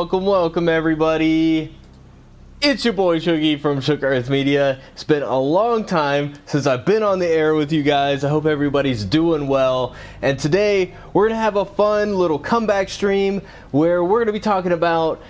Welcome everybody. It's your boy Shooky from Shook Earth Media. It's been a long time since I've been on the air with you guys. I hope everybody's doing well. And today we're gonna have a fun little comeback stream where we're gonna be talking about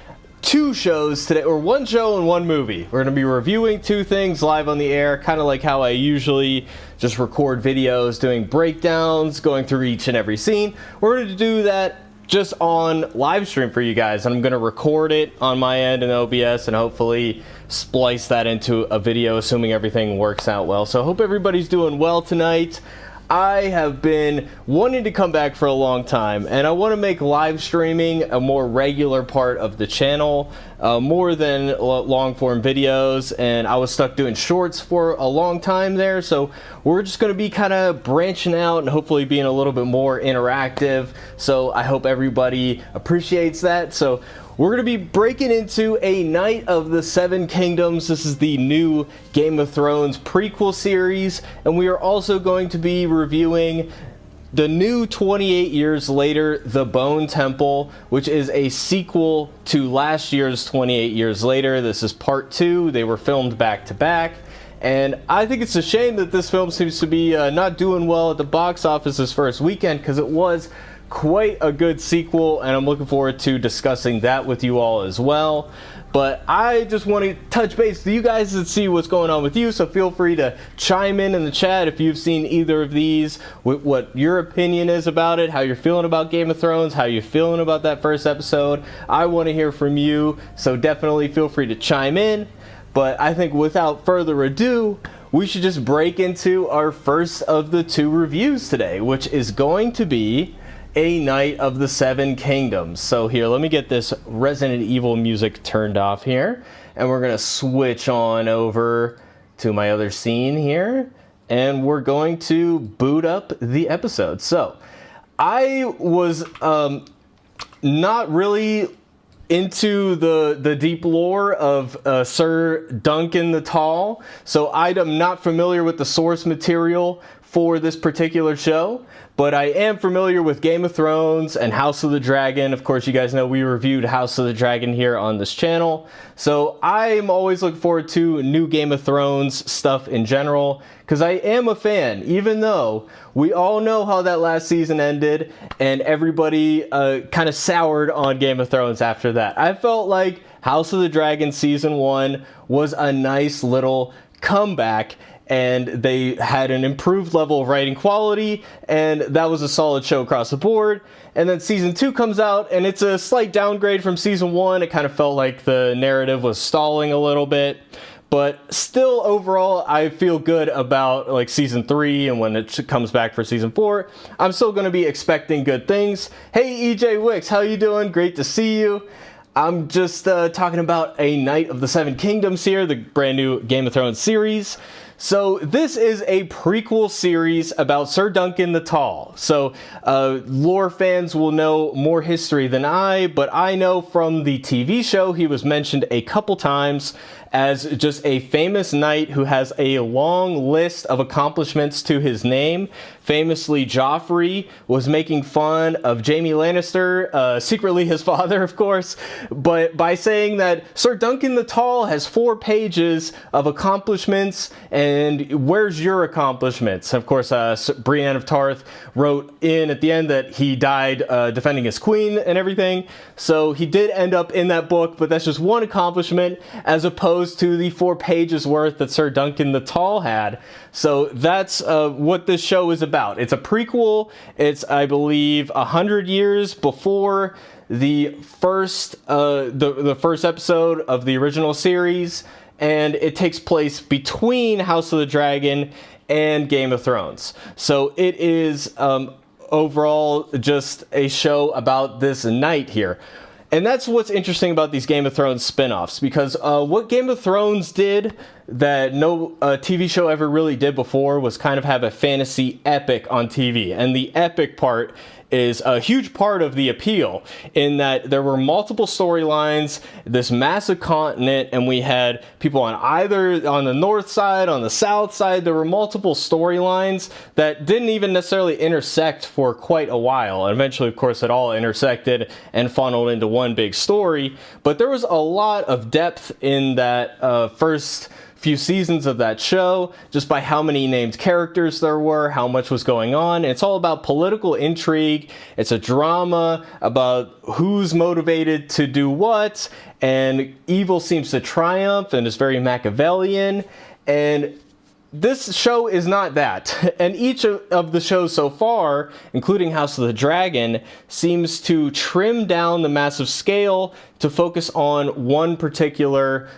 two shows today, or one show and one movie. We're gonna be reviewing two things live on the air, kind of like how I usually just record videos, doing breakdowns, going through each and every scene. We're gonna do that just on live stream for you guys. I'm gonna record it on my end in OBS and hopefully splice that into a video, assuming everything works out well. So I hope everybody's doing well tonight. I have been wanting to come back for a long time, and I want to make live streaming a more regular part of the channel, more than long form videos, and I was stuck doing shorts for a long time there, so we're just going to be kind of branching out and hopefully being a little bit more interactive. So I hope everybody appreciates that. So we're going to be breaking into A Night of the Seven Kingdoms. This is the new Game of Thrones prequel series, and we are also going to be reviewing the new 28 Years Later, The Bone Temple, which is a sequel to last year's 28 Years Later. This is part 2. They were filmed back to back. And I think it's a shame that this film seems to be not doing well at the box office this first weekend, because it was quite a good sequel, and I'm looking forward to discussing that with you all as well. But I just want to touch base with you guys and see what's going on with you, so feel free to chime in the chat if you've seen either of these, what your opinion is about it, how you're feeling about Game of Thrones, how you're feeling about that first episode. I want to hear from you, so definitely feel free to chime in. But I think without further ado, we should just break into our first of the two reviews today, which is going to be A Night of the Seven Kingdoms. So here, let me get this Resident Evil music turned off here, and we're gonna switch on over to my other scene here, and we're going to boot up the episode. So I was not really into the deep lore of Sir Duncan the Tall, so I'm not familiar with the source material for this particular show, but I am familiar with Game of Thrones and House of the Dragon. Of course, you guys know we reviewed House of the Dragon here on this channel, so I'm always looking forward to new Game of Thrones stuff in general, because I am a fan, even though we all know how that last season ended and everybody kind of soured on Game of Thrones after that. I felt like House of the Dragon Season 1 was a nice little comeback, and they had an improved level of writing quality, and that was a solid show across the board. And then season 2 comes out, and it's a slight downgrade from season 1. It kind of felt like the narrative was stalling a little bit. But still, overall, I feel good about like season 3, and when it comes back for season 4, I'm still going to be expecting good things. Hey, EJ Wicks, how you doing? Great to see you. I'm just talking about A Knight of the Seven Kingdoms here, the brand new Game of Thrones series. So this is a prequel series about Sir Duncan the Tall. So lore fans will know more history than I, but I know from the TV show he was mentioned a couple times as just a famous knight who has a long list of accomplishments to his name. Famously, Joffrey was making fun of Jaime Lannister, secretly his father, of course, but by saying that Sir Duncan the Tall has 4 pages of accomplishments, and where's your accomplishments? Of course, Brienne of Tarth wrote in at the end that he died defending his queen and everything, so he did end up in that book, but that's just one accomplishment as opposed to the 4 pages worth that Sir Duncan the Tall had. So that's what this show is about. It's a prequel. It's, I believe, 100 years before the first episode of the original series, and it takes place between House of the Dragon and Game of Thrones. So it is overall just a show about this knight here. And that's what's interesting about these Game of Thrones spin-offs, because what Game of Thrones did that no TV show ever really did before was kind of have a fantasy epic on TV. And the epic part is a huge part of the appeal, in that there were multiple storylines, this massive continent, and we had people on the north side, on the south side. There were multiple storylines that didn't even necessarily intersect for quite a while. And eventually, of course, it all intersected and funneled into one big story. But there was a lot of depth in that first few seasons of that show, just by how many named characters there were, how much was going on. It's all about political intrigue. It's a drama about who's motivated to do what, and evil seems to triumph, and it's very Machiavellian. And this show is not that. And each of the shows so far, including House of the Dragon, seems to trim down the massive scale to focus on one particular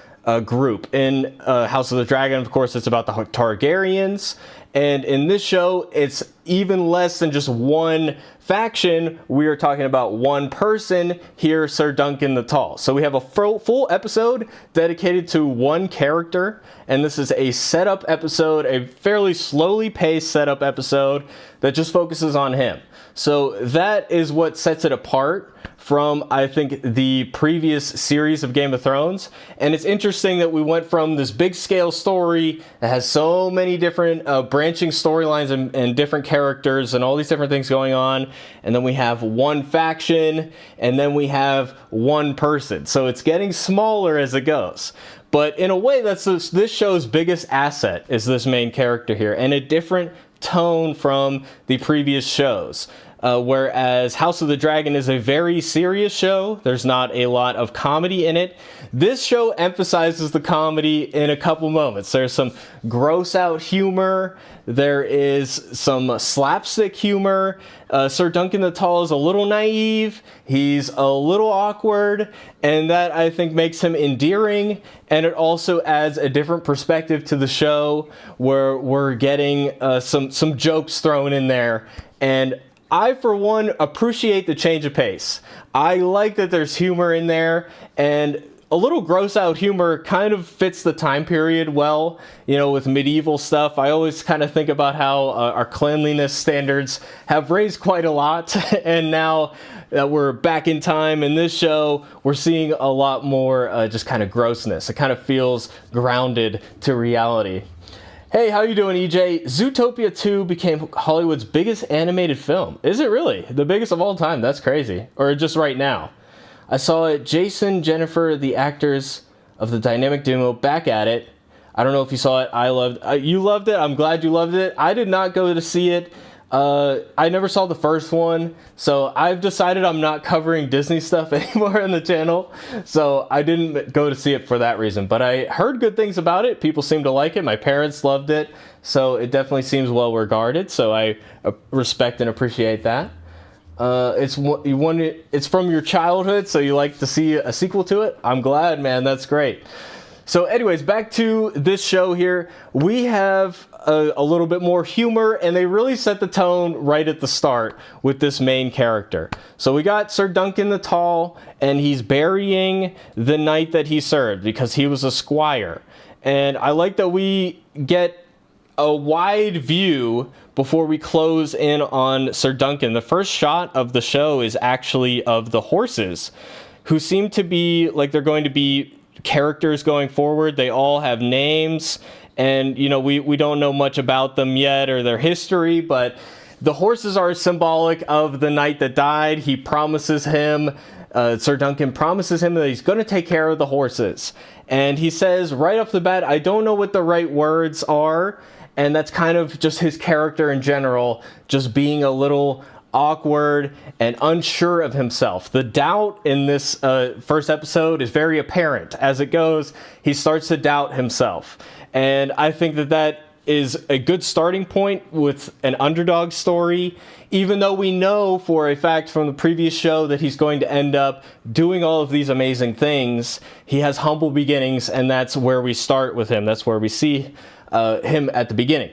group. In House of the Dragon, of course, it's about the Targaryens, and in this show, it's even less than just one faction. We are talking about one person here, Sir Duncan the Tall. So we have a full episode dedicated to one character, and this is a setup episode, a fairly slowly paced setup episode that just focuses on him. So that is what sets it apart from, I think, the previous series of Game of Thrones. And it's interesting that we went from this big scale story that has so many different branching storylines and different characters and all these different things going on, and then we have one faction, and then we have one person. So it's getting smaller as it goes. But in a way, that's this show's biggest asset, is this main character here, and a different tone from the previous shows. Whereas House of the Dragon is a very serious show. There's not a lot of comedy in it. This show emphasizes the comedy in a couple moments. There's some gross out humor. There is some slapstick humor. Sir Duncan the Tall is a little naive. He's a little awkward, and that, I think, makes him endearing. And it also adds a different perspective to the show, where we're getting some jokes thrown in there. And I, for one, appreciate the change of pace. I like that there's humor in there, and a little gross out humor kind of fits the time period well. You know, with medieval stuff, I always kind of think about how our cleanliness standards have raised quite a lot, and now that we're back in time in this show, we're seeing a lot more just kind of grossness. It kind of feels grounded to reality. Hey, how you doing, EJ? Zootopia 2 became Hollywood's biggest animated film. Is it really? The biggest of all time? That's crazy. Or just right now? I saw it. Jason, Jennifer, the actors of the dynamic duo, back at it. I don't know if you saw it. I loved it. You loved it. I'm glad you loved it. I did not go to see it. I never saw the first one, so I've decided I'm not covering Disney stuff anymore on the channel, so I didn't go to see it for that reason. But I heard good things about it. People seem to like it. My parents loved it, so it definitely seems well regarded, so I respect and appreciate that. It's from your childhood, so you like to see a sequel to it. I'm glad, man. That's great. So anyways, back to this show here. We have a little bit more humor, and they really set the tone right at the start with this main character. So we got Sir Duncan the Tall, and he's burying the knight that he served because he was a squire. And I like that we get a wide view before we close in on Sir Duncan. The first shot of the show is actually of the horses, who seem to be like they're going to be characters going forward. They all have names, and you know, we don't know much about them yet or their history, but the horses are symbolic of the knight that died. He promises him, Sir Duncan promises him that he's going to take care of the horses, and he says right off the bat, I don't know what the right words are, and that's kind of just his character in general, just being a little awkward and unsure of himself. The doubt in this first episode is very apparent. As it goes, he starts to doubt himself. And I think that that is a good starting point with an underdog story, even though we know for a fact from the previous show that he's going to end up doing all of these amazing things. He has humble beginnings, and that's where we start with him. That's where we see him at the beginning.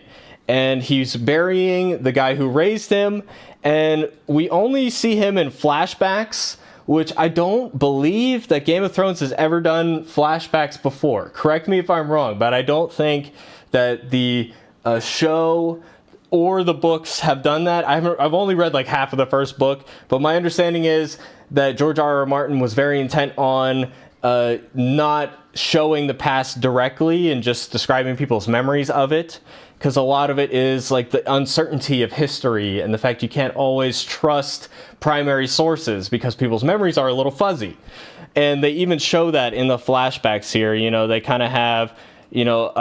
And he's burying the guy who raised him, and we only see him in flashbacks, which I don't believe that Game of Thrones has ever done flashbacks before. Correct me if I'm wrong, but I don't think that the show or the books have done that. I've only read like half of the first book, but my understanding is that George R.R. Martin was very intent on not showing the past directly and just describing people's memories of it, because a lot of it is like the uncertainty of history and the fact you can't always trust primary sources because people's memories are a little fuzzy. And they even show that in the flashbacks here. You know, they kind of have, you know,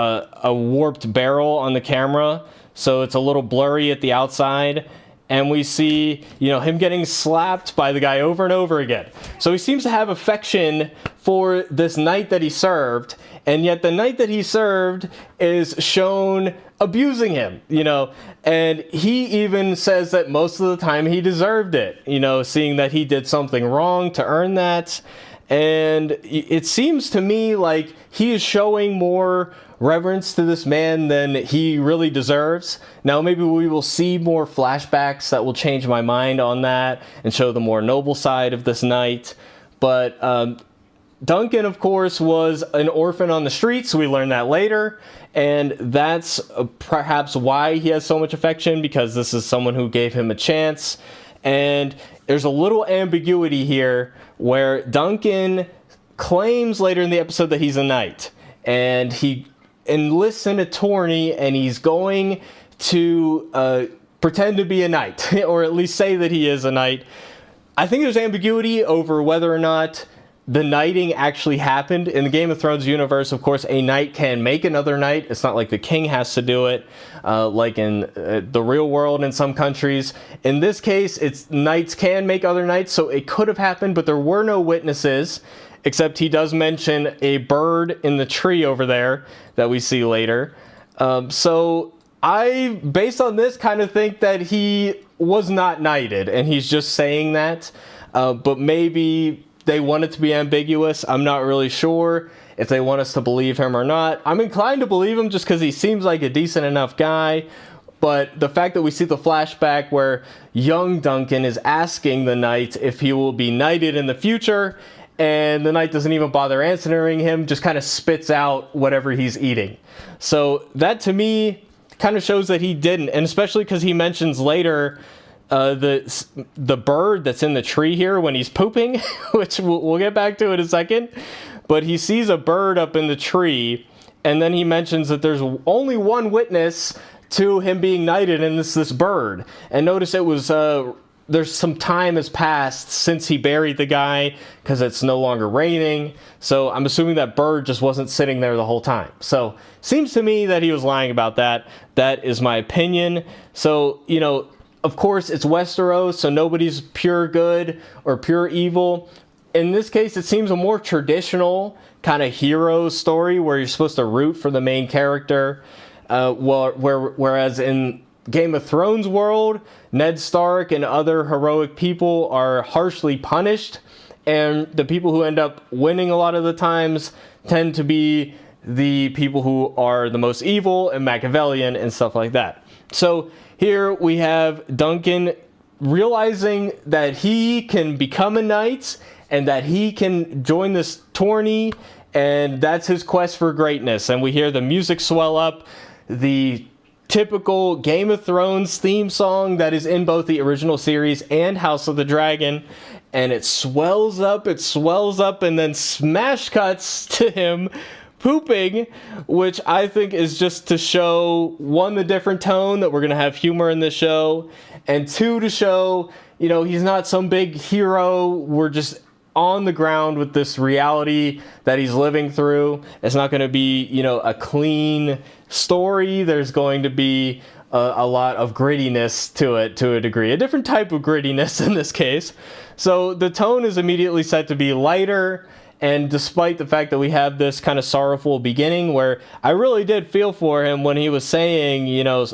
a warped barrel on the camera, so it's a little blurry at the outside. And we see, you know, him getting slapped by the guy over and over again. So he seems to have affection for this knight that he served, and yet the knight that he served is shown abusing him, you know, and he even says that most of the time he deserved it, you know, seeing that he did something wrong to earn that. And it seems to me like he is showing more reverence to this man than he really deserves. Now, maybe we will see more flashbacks that will change my mind on that and show the more noble side of this knight. But Duncan, of course, was an orphan on the streets. We learn that later. And that's perhaps why he has so much affection, because this is someone who gave him a chance. And there's a little ambiguity here where Duncan claims later in the episode that he's a knight, and he enlists an attorney, and he's going to pretend to be a knight, or at least say that he is a knight. I think there's ambiguity over whether or not the knighting actually happened. In the Game of Thrones universe, of course, a knight can make another knight. It's not like the king has to do it, like in the real world in some countries. In this case, it's knights can make other knights, so it could have happened, but there were no witnesses, except he does mention a bird in the tree over there that we see later. So I, based on this, kind of think that he was not knighted, and he's just saying that, but maybe they want it to be ambiguous. I'm not really sure if they want us to believe him or not. I'm inclined to believe him just because he seems like a decent enough guy. But the fact that we see the flashback where young Duncan is asking the knight if he will be knighted in the future, and the knight doesn't even bother answering him, just kind of spits out whatever he's eating. So that to me kind of shows that he didn't, and especially because he mentions later the bird that's in the tree here when he's pooping, which we'll get back to in a second. But he sees a bird up in the tree, and then he mentions that there's only one witness to him being knighted, and it's this bird. And notice it was there's some time has passed since he buried the guy because it's no longer raining. So I'm assuming that bird just wasn't sitting there the whole time. So seems to me that he was lying about that. That is my opinion. So, you know, of course, it's Westeros, so nobody's pure good or pure evil. In this case, it seems a more traditional kind of hero story where you're supposed to root for the main character. Whereas in Game of Thrones world, Ned Stark and other heroic people are harshly punished, and the people who end up winning a lot of the times tend to be the people who are the most evil and Machiavellian and stuff like that. So here we have Duncan realizing that he can become a knight and that he can join this tourney, and that's his quest for greatness. And we hear the music swell up, the typical Game of Thrones theme song that is in both the original series and House of the Dragon, and it swells up, and then smash cuts to him pooping, which I think is just to show, one, the different tone, that we're going to have humor in this show, and two, to show, you know, he's not some big hero. We're just on the ground with this reality that he's living through. It's not going to be, you know, a clean story. There's going to be a lot of grittiness to it, to a degree, a different type of grittiness in this case. So the tone is immediately set to be lighter. And despite the fact that we have this kind of sorrowful beginning where I really did feel for him when he was saying, you know,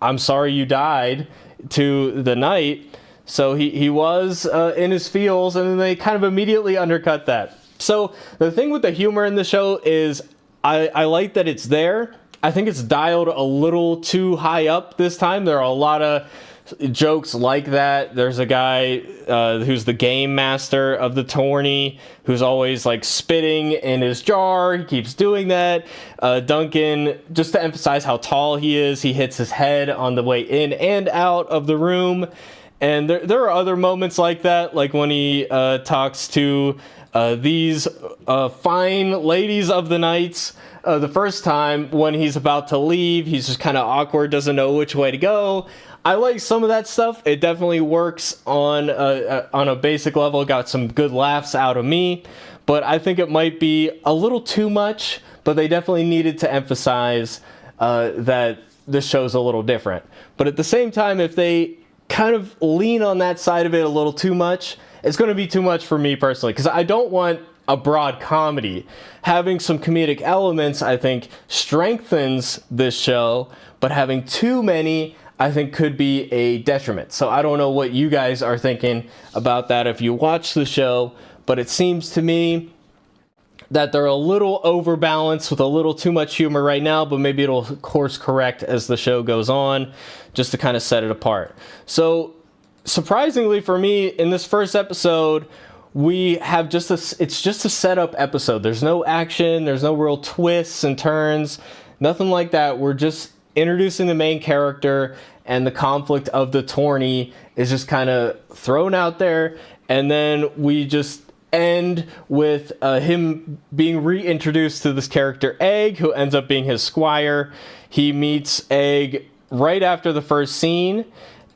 I'm sorry you died to the knight. So he was in his feels, and then they kind of immediately undercut that. So the thing with the humor in the show is I like that it's there. I think it's dialed a little too high up this time. There are a lot of jokes like that. There's a guy who's the game master of the tourney who's always like spitting in his jar. He keeps doing that. Duncan, just to emphasize how tall he is, he hits his head on the way in and out of the room. And there are other moments like that, like when he talks to these fine ladies of the knights the first time when he's about to leave. He's just kind of awkward, doesn't know which way to go. I like some of that stuff. It definitely works on a basic level. It got some good laughs out of me, but I think it might be a little too much, but they definitely needed to emphasize that this show's a little different. But at the same time, if they kind of lean on that side of it a little too much, it's going to be too much for me personally, because I don't want a broad comedy. Having some comedic elements, I think, strengthens this show, but having too many, I think, could be a detriment. So I don't know what you guys are thinking about that if you watch the show, but it seems to me that they're a little overbalanced with a little too much humor right now, but maybe it'll course correct as the show goes on, just to kind of set it apart. So surprisingly for me, in this first episode, we have it's just a setup episode. There's no action, there's no real twists and turns, nothing like that. We're just introducing the main character, and the conflict of the tourney is just kind of thrown out there, and then we just end with him being reintroduced to this character Egg, who ends up being his squire. He meets Egg right after the first scene,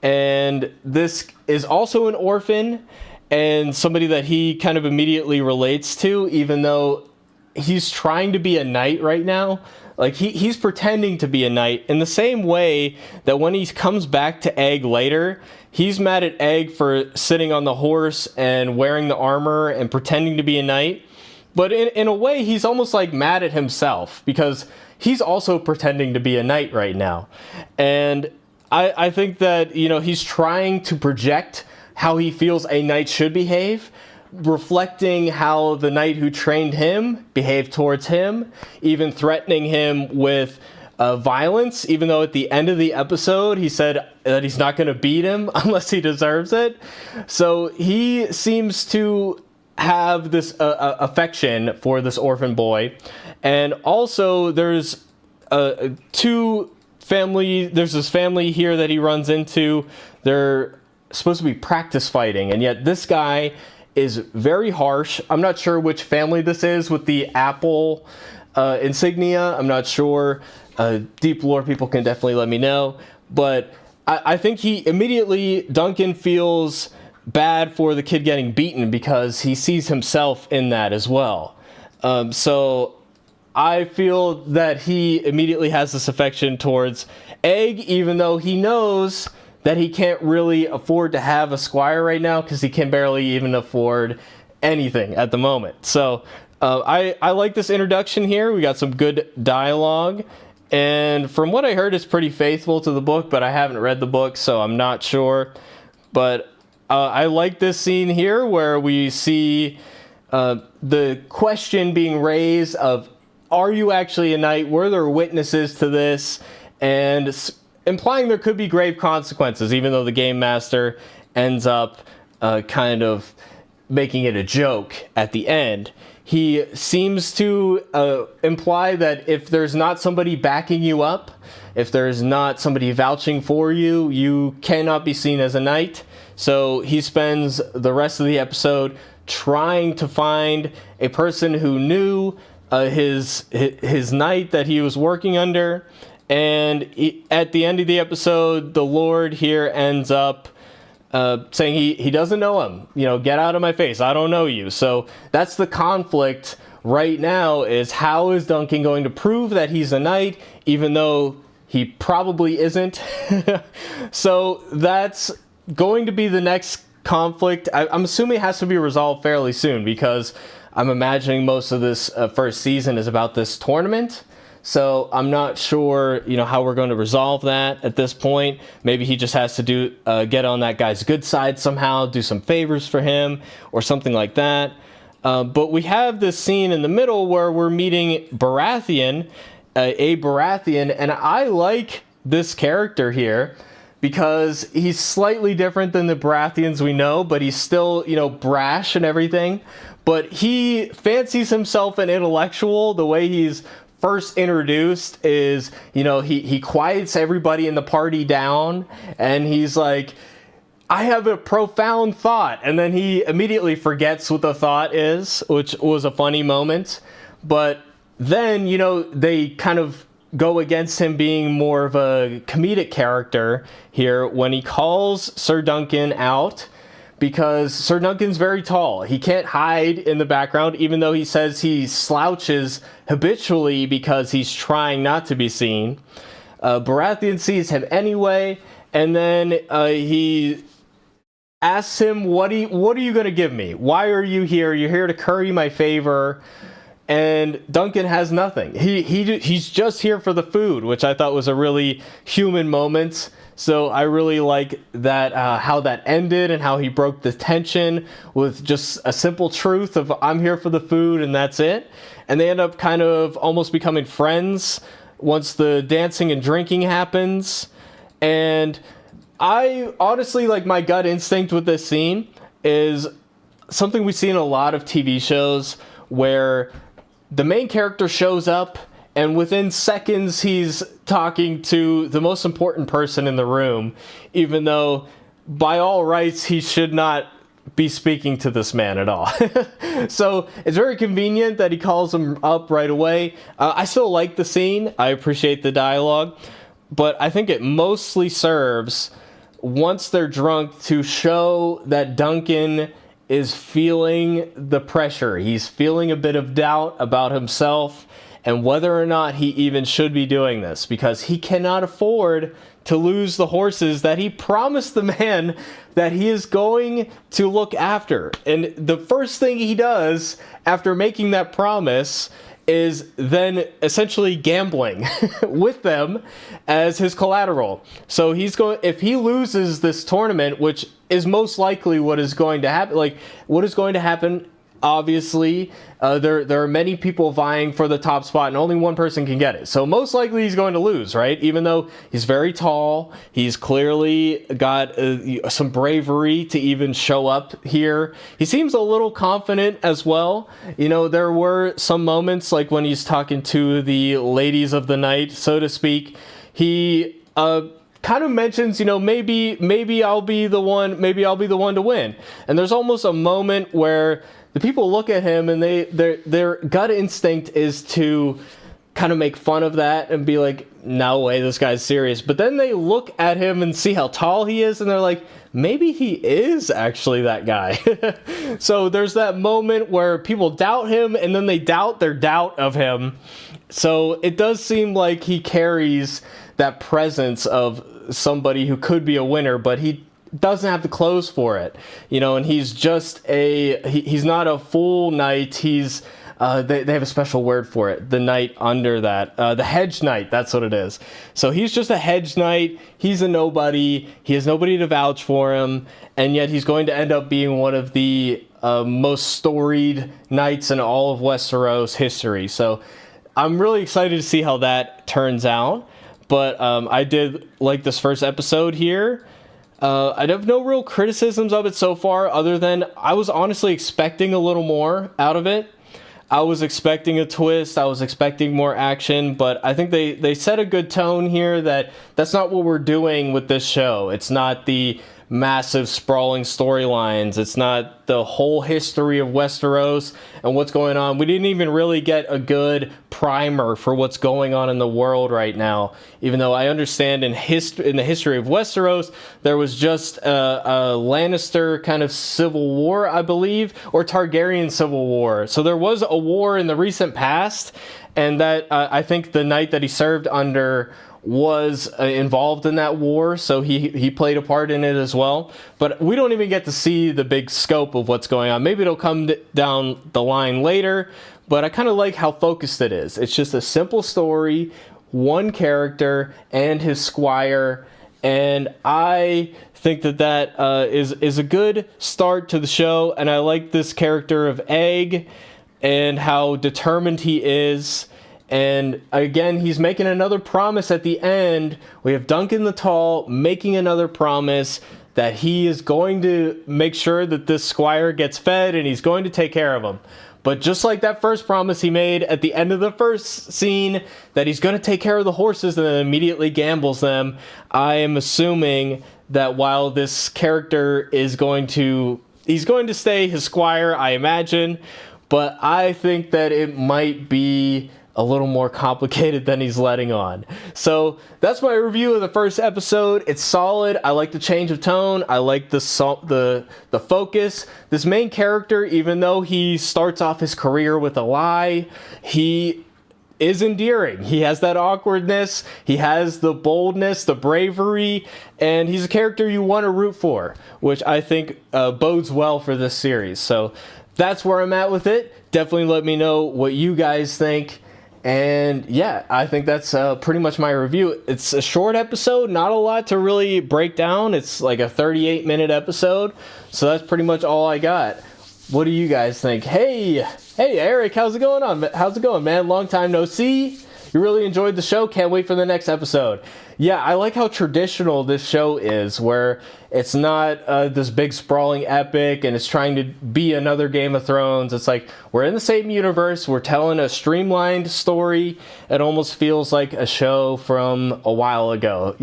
and this is also an orphan and somebody that he kind of immediately relates to, even though he's trying to be a knight right now. Like, he's pretending to be a knight in the same way that when he comes back to Egg later, he's mad at Egg for sitting on the horse and wearing the armor and pretending to be a knight. But in a way, he's almost like mad at himself because he's also pretending to be a knight right now. And I think that, you know, he's trying to project how he feels a knight should behave, reflecting how the knight who trained him behaved towards him, even threatening him with violence, even though at the end of the episode he said that he's not going to beat him unless he deserves it. So he seems to have this affection for this orphan boy. And also there's there's this family here that he runs into. They're supposed to be practice fighting, and yet this guy is very harsh. I'm not sure which family this is with the apple insignia. I'm not sure. Deep lore people can definitely let me know. But I think Duncan feels bad for the kid getting beaten because he sees himself in that as well. So I feel that he immediately has this affection towards Egg, even though he knows that he can't really afford to have a squire right now because he can barely even afford anything at the moment. So I like this introduction here. We got some good dialogue, and from what I heard, it's pretty faithful to the book, but I haven't read the book, so I'm not sure. But I like this scene here where we see the question being raised of, are you actually a knight? Were there witnesses to this? And implying there could be grave consequences, even though the game master ends up kind of making it a joke at the end. He seems to imply that if there's not somebody backing you up, if there's not somebody vouching for you, you cannot be seen as a knight. So he spends the rest of the episode trying to find a person who knew his knight that he was working under. And at the end of the episode, the Lord here ends up saying he doesn't know him. You know, get out of my face. I don't know you. So that's the conflict right now, is how is Duncan going to prove that he's a knight, even though he probably isn't? So that's going to be the next conflict. I'm assuming it has to be resolved fairly soon, because I'm imagining most of this first season is about this tournament. So I'm not sure, you know, how we're going to resolve that at this point. Maybe he just has to get on that guy's good side somehow, do some favors for him or something like that. But we have this scene in the middle where we're meeting Baratheon, a Baratheon, and I like this character here because he's slightly different than the Baratheons we know, but he's still, you know, brash and everything. But he fancies himself an intellectual. The way he's first introduced is, you know, he quiets everybody in the party down, and he's like, I have a profound thought, and then he immediately forgets what the thought is, which was a funny moment. But then, you know, they kind of go against him being more of a comedic character here when he calls Sir Duncan out, because Sir Duncan's very tall. He can't hide in the background, even though he says he slouches habitually because he's trying not to be seen. Baratheon sees him anyway, and then he asks him, what are you going to give me? Why are you here? You're here to curry my favor. And Duncan has nothing. He's just here for the food, which I thought was a really human moment. So I really like that, how that ended and how he broke the tension with just a simple truth of, I'm here for the food and that's it. And they end up kind of almost becoming friends once the dancing and drinking happens. And I honestly, like, my gut instinct with this scene is something we see in a lot of TV shows where the main character shows up and within seconds he's talking to the most important person in the room, even though by all rights he should not be speaking to this man at all. So it's very convenient that he calls him up right away. I still like the scene. I appreciate the dialogue, but I think it mostly serves, once they're drunk, to show that Duncan is feeling the pressure. He's feeling a bit of doubt about himself and whether or not he even should be doing this, because he cannot afford to lose the horses that he promised the man that he is going to look after. And the first thing he does after making that promise is then essentially gambling with them as his collateral. So he's going, if he loses this tournament, which is most likely what is going to happen, like what is going to happen, obviously, there are many people vying for the top spot and only one person can get it. So most likely he's going to lose, right? Even though he's very tall, he's clearly got some bravery to even show up here. He seems a little confident as well. You know, there were some moments like when he's talking to the ladies of the night, so to speak. He kind of mentions, you know, maybe I'll be the one to win. And there's almost a moment where the people look at him and their gut instinct is to kind of make fun of that and be like, no way, this guy's serious. But then they look at him and see how tall he is, and they're like, maybe he is actually that guy. So there's that moment where people doubt him, and then they doubt their doubt of him. So it does seem like he carries that presence of somebody who could be a winner, but he doesn't have the clothes for it, and he's just he's not a full knight. He's they have a special word for it, the knight under that, the hedge knight, that's what it is. So he's just a hedge knight. He's a nobody. He has nobody to vouch for him, and yet he's going to end up being one of the most storied knights in all of Westeros history. So I'm really excited to see how that turns out. But I did like this first episode here. I have no real criticisms of it so far, other than I was honestly expecting a little more out of it. I was expecting a twist. I was expecting more action, but I think they set a good tone here that's not what we're doing with this show. It's not the massive sprawling storylines. It's not the whole history of Westeros and what's going on. We didn't even really get a good primer for what's going on in the world right now, even though I understand in the history of Westeros there was just a Lannister kind of civil war, I believe, or Targaryen civil war. So there was a war in the recent past, and that I think the knight that he served under was involved in that war, so he played a part in it as well. But we don't even get to see the big scope of what's going on. Maybe it'll come down the line later, but I kind of like how focused it is. It's just a simple story, one character and his squire, and I think that is a good start to the show. And I like this character of Egg and how determined he is. And again, he's making another promise at the end. We have Duncan the Tall making another promise that he is going to make sure that this squire gets fed and he's going to take care of him. But just like that first promise he made at the end of the first scene, that he's going to take care of the horses and then immediately gambles them, I am assuming that while this character he's going to stay his squire, I imagine, but I think that it might be a little more complicated than he's letting on. So that's my review of the first episode. It's solid. I like the change of tone. I like the focus. This main character, even though he starts off his career with a lie, he is endearing. He has that awkwardness. He has the boldness, the bravery, and he's a character you want to root for, which I think bodes well for this series. So that's where I'm at with it. Definitely let me know what you guys think. And yeah, I think that's pretty much my review. It's a short episode, not a lot to really break down. It's like a 38-minute episode, so that's pretty much all I got. What do you guys think? Hey Eric, how's it going, man? Long time no see. You really enjoyed the show? Can't wait for the next episode. Yeah, I like how traditional this show is, where it's not this big sprawling epic and it's trying to be another Game of Thrones. It's like we're in the same universe. We're telling a streamlined story. It almost feels like a show from a while ago,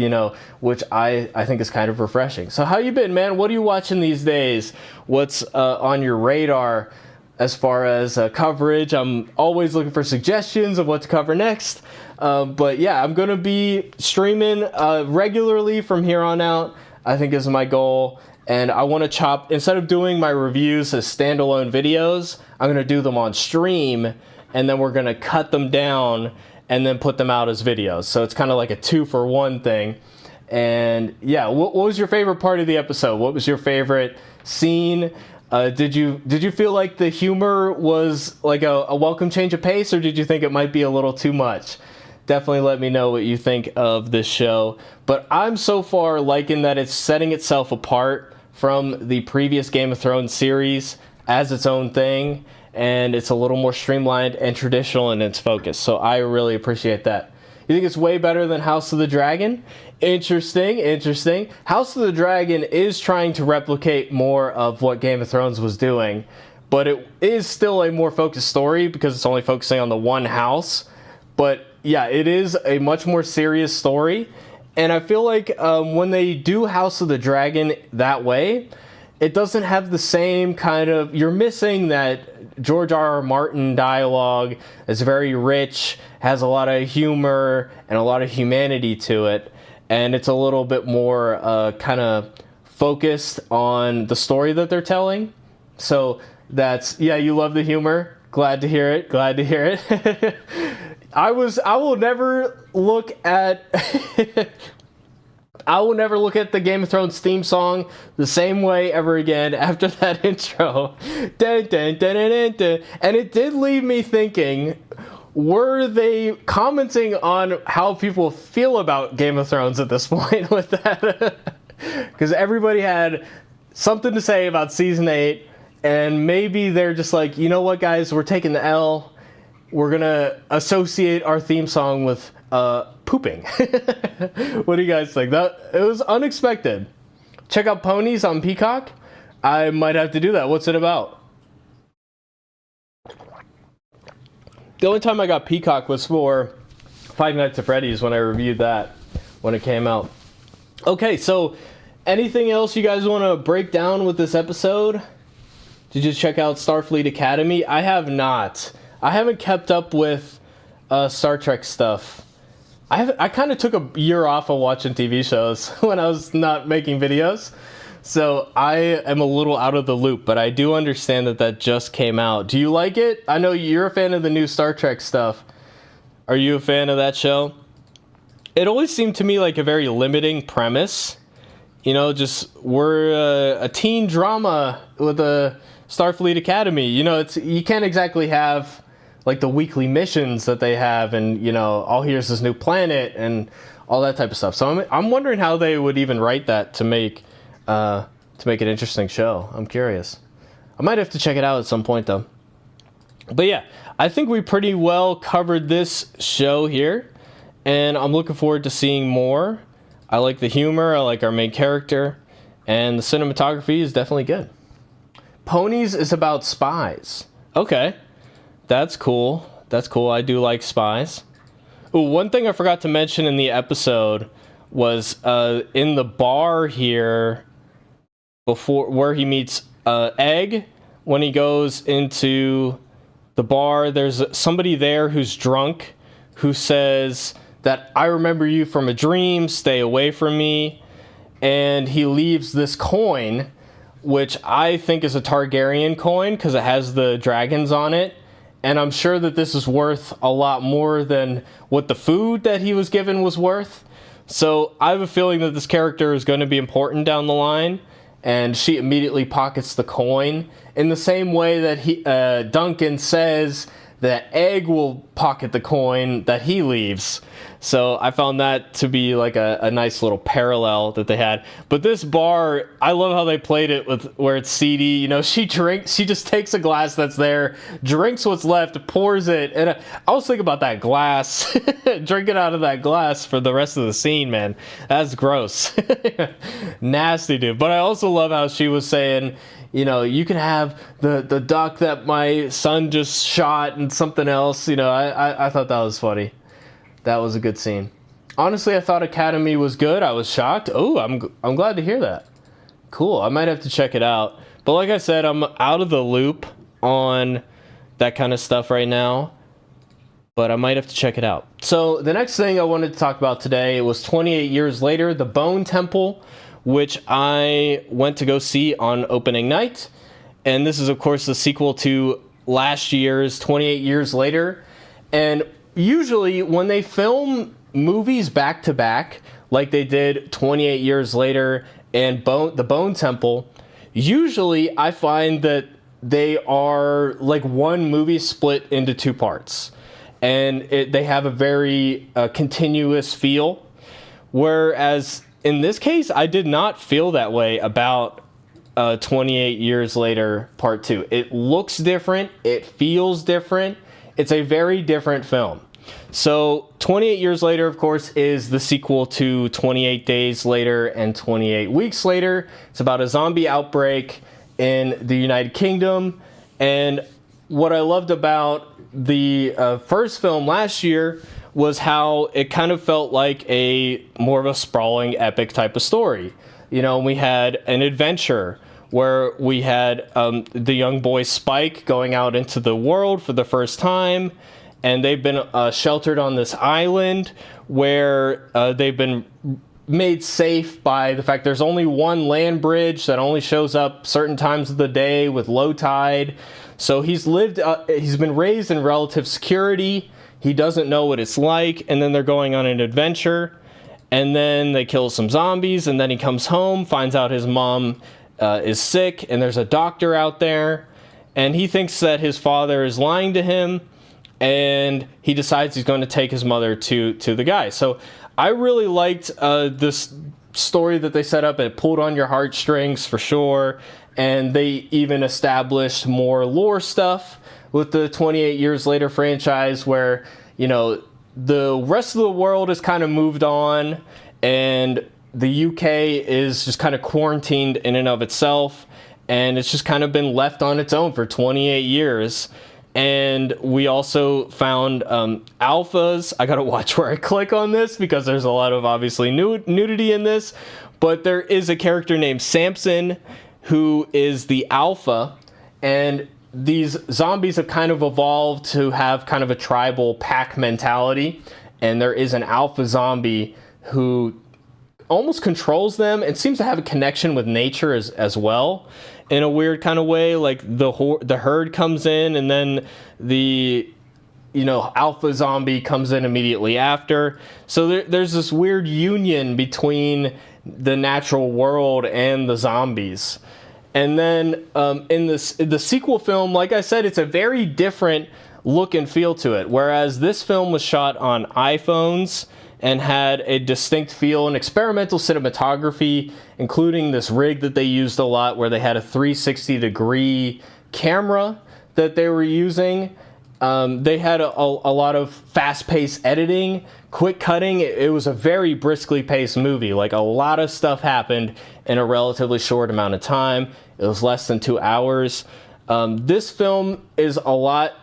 which I think is kind of refreshing. So how you been, man? What are you watching these days? What's on your radar as far as coverage? I'm always looking for suggestions of what to cover next. But yeah, I'm going to be streaming regularly from here on out, I think is my goal. And I want to instead of doing my reviews as standalone videos, I'm going to do them on stream, and then we're going to cut them down and then put them out as videos. So it's kind of like a 2-for-1 thing. And yeah, what was your favorite part of the episode? What was your favorite scene? Did you feel like the humor was like a welcome change of pace, or did you think it might be a little too much? Definitely let me know what you think of this show. But I'm so far liking that it's setting itself apart from the previous Game of Thrones series as its own thing, and it's a little more streamlined and traditional in its focus. So I really appreciate that. You think it's way better than House of the Dragon? Interesting. House of the Dragon is trying to replicate more of what Game of Thrones was doing, but it is still a more focused story because it's only focusing on the one house. But yeah, it is a much more serious story, and I feel like when they do House of the Dragon that way, it doesn't have the same kind of... You're missing that George R.R. Martin dialogue. It's very rich, has a lot of humor and a lot of humanity to it, and it's a little bit more kind of focused on the story that they're telling. So that's... Yeah, you love the humor. Glad to hear it. I will never look at I will never look at the Game of Thrones theme song the same way ever again after that intro. Dun, dun, dun, dun, dun, dun. And it did leave me thinking, were they commenting on how people feel about Game of Thrones at this point with that? Because everybody had something to say about season 8, and maybe they're just like, you know what, guys, we're taking the L. We're gonna associate our theme song with pooping. What do you guys think? It was unexpected. Check out Ponies on Peacock. I might have to do that. What's it about? The only time I got Peacock was for Five Nights at Freddy's when I reviewed that when it came out. Okay, so anything else you guys want to break down with this episode? Did you check out Starfleet Academy? I have not. I haven't kept up with Star Trek stuff. I kind of took a year off of watching TV shows when I was not making videos. So I am a little out of the loop, but I do understand that just came out. Do you like it? I know you're a fan of the new Star Trek stuff. Are you a fan of that show? It always seemed to me like a very limiting premise. You know, just we're a teen drama with a Starfleet Academy. You know, you can't exactly have like the weekly missions that they have, and you know, oh, here's this new planet and all that type of stuff. So I'm wondering how they would even write that to make an interesting show. I'm curious. I might have to check it out at some point though. But yeah, I think we pretty well covered this show here, and I'm looking forward to seeing more. I like the humor, I like our main character, and the cinematography is definitely good. Ponies is about spies. Okay. That's cool. That's cool. I do like spies. Ooh, one thing I forgot to mention in the episode was in the bar here, before where he meets Egg, when he goes into the bar, there's somebody there who's drunk who says that I remember you from a dream, stay away from me. And he leaves this coin, which I think is a Targaryen coin because it has the dragons on it. And I'm sure that this is worth a lot more than what the food that he was given was worth. So I have a feeling that this character is going to be important down the line. And she immediately pockets the coin in the same way that Duncan says that Egg will pocket the coin that he leaves. So I found that to be like a nice little parallel that they had. But this bar, I love how they played it with where it's seedy. You know, she just takes a glass that's there, drinks what's left, pours it. And I was thinking about that glass, drinking out of that glass for the rest of the scene, man. That's gross. Nasty, dude. But I also love how she was saying, you know, you can have the duck that my son just shot and something else. You know, I thought that was funny. That was a good scene. Honestly, I thought Academy was good. I was shocked. Oh, I'm glad to hear that. Cool. I might have to check it out. But like I said, I'm out of the loop on that kind of stuff right now. But I might have to check it out. So the next thing I wanted to talk about today was 28 years later, The Bone Temple, which I went to go see on opening night. And this is, of course, the sequel to last year's 28 Years Later. And usually when they film movies back to back, like they did 28 Years Later and The Bone Temple, usually I find that they are like one movie split into two parts. And they have a very continuous feel. Whereas in this case, I did not feel that way about 28 Years Later Part 2. It looks different. It feels different. It's a very different film. So 28 Years Later, of course, is the sequel to 28 Days Later and 28 Weeks Later. It's about a zombie outbreak in the United Kingdom. And what I loved about the first film last year was how it kind of felt like more of a sprawling epic type of story. You know, we had an adventure where we had the young boy Spike going out into the world for the first time, and they've been sheltered on this island where they've been made safe by the fact there's only one land bridge that only shows up certain times of the day with low tide. So he's been raised in relative security. he doesn't know what it's like, and then they're going on an adventure, and then they kill some zombies, and then he comes home, finds out his mom is sick, and there's a doctor out there, and he thinks that his father is lying to him, and he decides he's going to take his mother to the guy. So I really liked this story that they set up. It pulled on your heartstrings for sure, and they even established more lore stuff with the 28 Years Later franchise, where, you know, the rest of the world has kind of moved on, and the UK is just kind of quarantined in and of itself, and it's just kind of been left on its own for 28 years. And we also found alphas. I gotta watch where I click on this because there's a lot of obviously nudity in this, but there is a character named Samson who is the alpha, and these zombies have kind of evolved to have kind of a tribal pack mentality, and there is an alpha zombie who almost controls them and seems to have a connection with nature as well, in a weird kind of way. Like the herd comes in, and then the, you know, alpha zombie comes in immediately after. So there's this weird union between the natural world and the zombies. And then in the sequel film, like I said, it's a very different look and feel to it. Whereas this film was shot on iPhones and had a distinct feel and experimental cinematography, including this rig that they used a lot where they had a 360-degree camera that they were using. They had a lot of fast-paced editing, quick cutting. It was a very briskly paced movie. Like, a lot of stuff happened in a relatively short amount of time. It was less than 2 hours. This film is a lot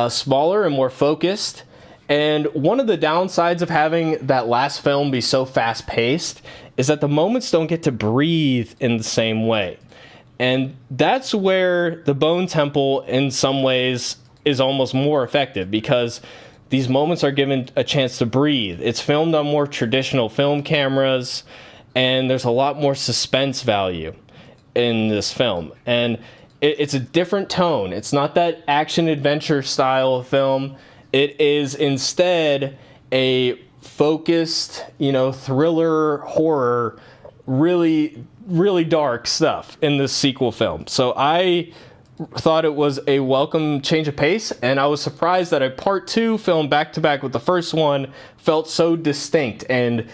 smaller and more focused. And one of the downsides of having that last film be so fast-paced is that the moments don't get to breathe in the same way. And that's where the Bone Temple, in some ways, is almost more effective, because these moments are given a chance to breathe. It's filmed on more traditional film cameras, and there's a lot more suspense value in this film. And it's a different tone. It's not that action-adventure style of film. It is instead a focused, you know, thriller, horror, really, really dark stuff in this sequel film. So I thought it was a welcome change of pace, and I was surprised that a part 2 film back-to-back with the first one felt so distinct and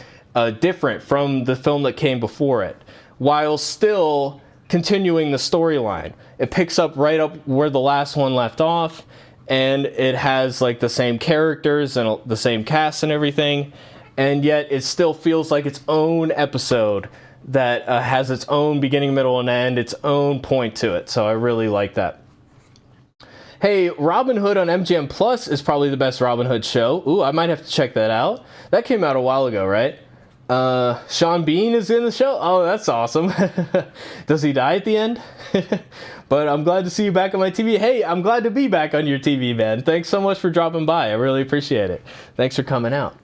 different from the film that came before it, while still continuing the storyline. It picks up right up where the last one left off, and it has like the same characters and the same cast and everything, and yet it still feels like its own episode that has its own beginning, middle, and end, its own point to it. So I really like that. Hey, Robin Hood on MGM Plus is probably the best Robin Hood show. Ooh, I might have to check that out. That came out a while ago, right? Sean Bean is in the show? Oh, that's awesome. Does he die at the end? But I'm glad to see you back on my TV. Hey, I'm glad to be back on your TV, man. Thanks so much for dropping by. I really appreciate it. Thanks for coming out.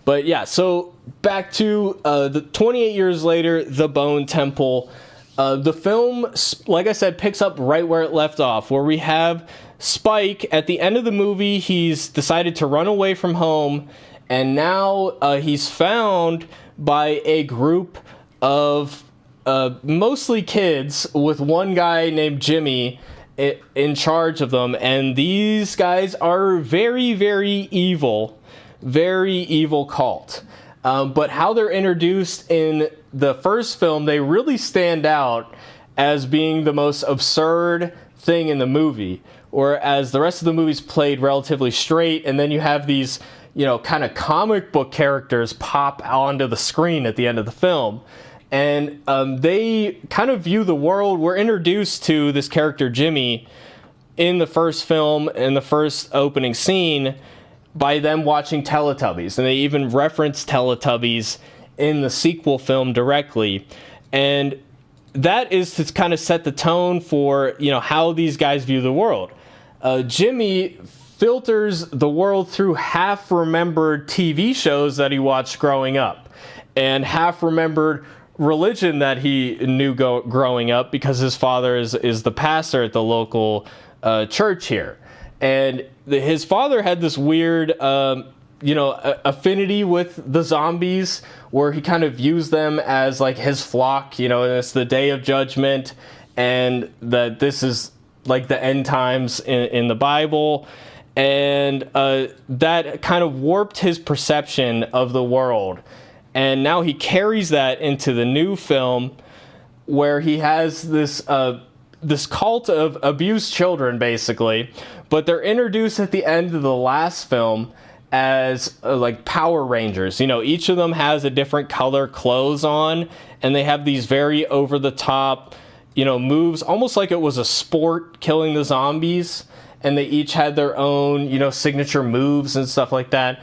But yeah, so back to the 28 Years Later, The Bone Temple. The film, like I said, picks up right where it left off, where we have Spike at the end of the movie. He's decided to run away from home, and now he's found by a group of mostly kids, with one guy named Jimmy in charge of them. And these guys are very, very evil cult. But how they're introduced in the first film, they really stand out as being the most absurd thing in the movie, whereas the rest of the movie's played relatively straight. And then you have these, you know, kind of comic book characters pop onto the screen at the end of the film. And they kind of view the world. We're introduced to this character Jimmy in the first film, in the first opening scene, by them watching Teletubbies. And they even reference Teletubbies in the sequel film directly. And that is to kind of set the tone for, you know, how these guys view the world. Jimmy filters the world through half-remembered TV shows that he watched growing up, and half-remembered religion that he knew growing up, because his father is the pastor at the local church here. and his father had this weird affinity with the zombies, where he kind of views them as like his flock, and it's the day of judgment, and that this is like the end times in the Bible. And that kind of warped his perception of the world. And now he carries that into the new film, where he has this cult of abused children, basically. But they're introduced at the end of the last film as like Power Rangers. Each of them has a different color clothes on, and they have these very over-the-top, moves, almost like it was a sport killing the zombies. And they each had their own, signature moves and stuff like that.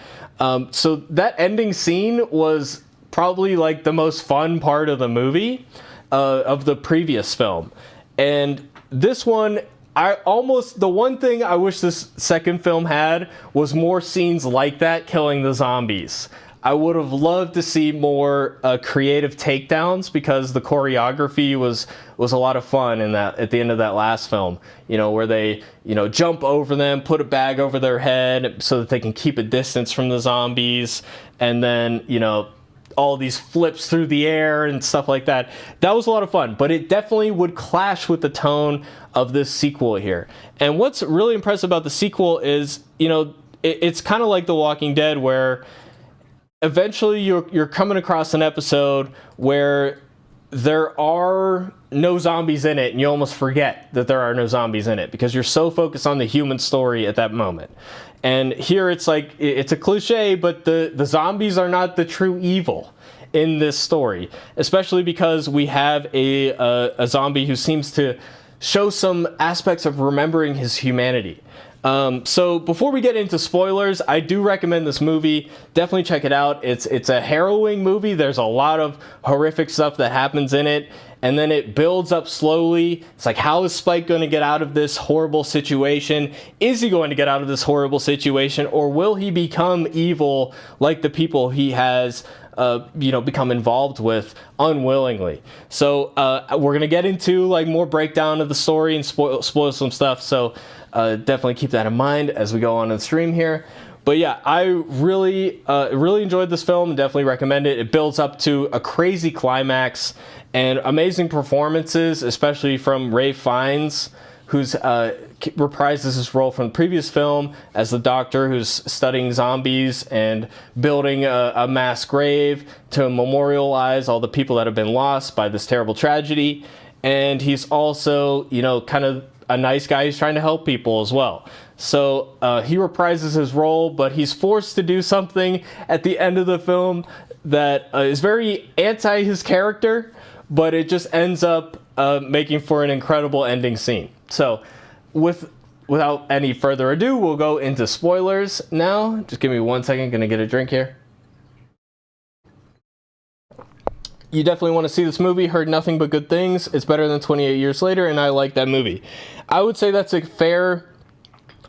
So that ending scene was probably like the most fun part of the movie, of the previous film. And this one, the one thing I wish this second film had was more scenes like that killing the zombies. I would have loved to see more creative takedowns, because the choreography was a lot of fun at the end of that last film, where they, jump over them, put a bag over their head so that they can keep a distance from the zombies, and then, all these flips through the air and stuff like that. That was a lot of fun, but it definitely would clash with the tone of this sequel here. And what's really impressive about the sequel is, it's kind of like The Walking Dead, where eventually you're coming across an episode where there are no zombies in it, and you almost forget that there are no zombies in it because you're so focused on the human story at that moment. And here it's like, it's a cliche, but the zombies are not the true evil in this story, especially because we have a zombie who seems to show some aspects of remembering his humanity. So before we get into spoilers, I do recommend this movie. Definitely check it out. It's a harrowing movie. There's a lot of horrific stuff that happens in it, and then it builds up slowly. It's like, how is Spike going to get out of this horrible situation? Is he going to get out of this horrible situation, or will he become evil like the people he has become involved with unwillingly? So we're gonna get into like more breakdown of the story and spoil some stuff, so definitely keep that in mind as we go on in the stream here. But yeah, I really enjoyed this film and definitely recommend it. It builds up to a crazy climax and amazing performances, especially from Ralph Fiennes, who's reprises his role from the previous film as the doctor who's studying zombies and building a mass grave to memorialize all the people that have been lost by this terrible tragedy. And he's also, kind of a nice guy who's trying to help people as well. So he reprises his role, but he's forced to do something at the end of the film that is very anti his character, but it just ends up making for an incredible ending scene. So without any further ado, we'll go into spoilers now. Just give me 1 second, gonna get a drink here. You definitely want to see this movie. Heard nothing but good things. It's better than 28 Years Later, and I like that movie. I would say that's a fair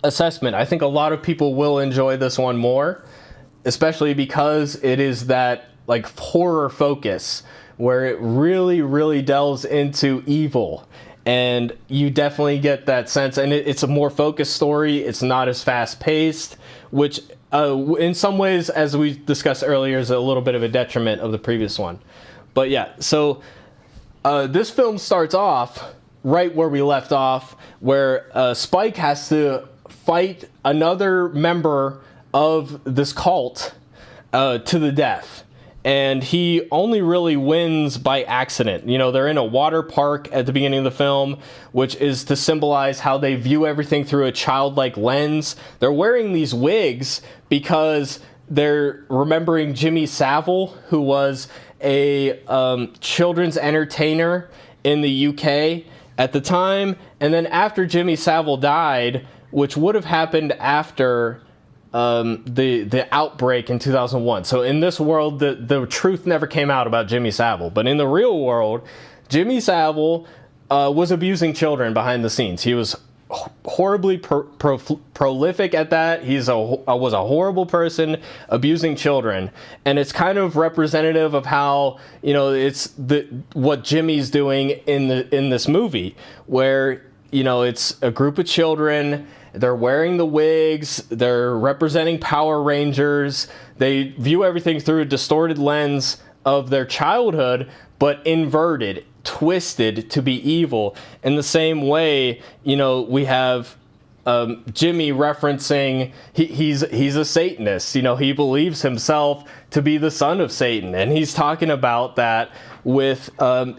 assessment. I think a lot of people will enjoy this one more, especially because it is that like horror focus where it really, really delves into evil. And you definitely get that sense, and it's a more focused story. It's not as fast-paced, which in some ways, as we discussed earlier, is a little bit of a detriment of the previous one. But yeah, so this film starts off right where we left off, where Spike has to fight another member of this cult to the death. And he only really wins by accident. They're in a water park at the beginning of the film, which is to symbolize how they view everything through a childlike lens. They're wearing these wigs because they're remembering Jimmy Savile, who was a children's entertainer in the UK at the time. And then after Jimmy Savile died, which would have happened after the outbreak in 2001. So in this world, the truth never came out about Jimmy Savile. But in the real world, Jimmy Savile was abusing children behind the scenes. He was horribly prolific at that. Was a horrible person abusing children, and it's kind of representative of how it's what Jimmy's doing in this movie, where it's a group of children They're wearing the wigs. They're representing Power Rangers. They view everything through a distorted lens of their childhood, but inverted, twisted to be evil. In the same way, you know, we have Jimmy referencing he's a Satanist. You know, he believes himself to be the son of Satan, and he's talking about that with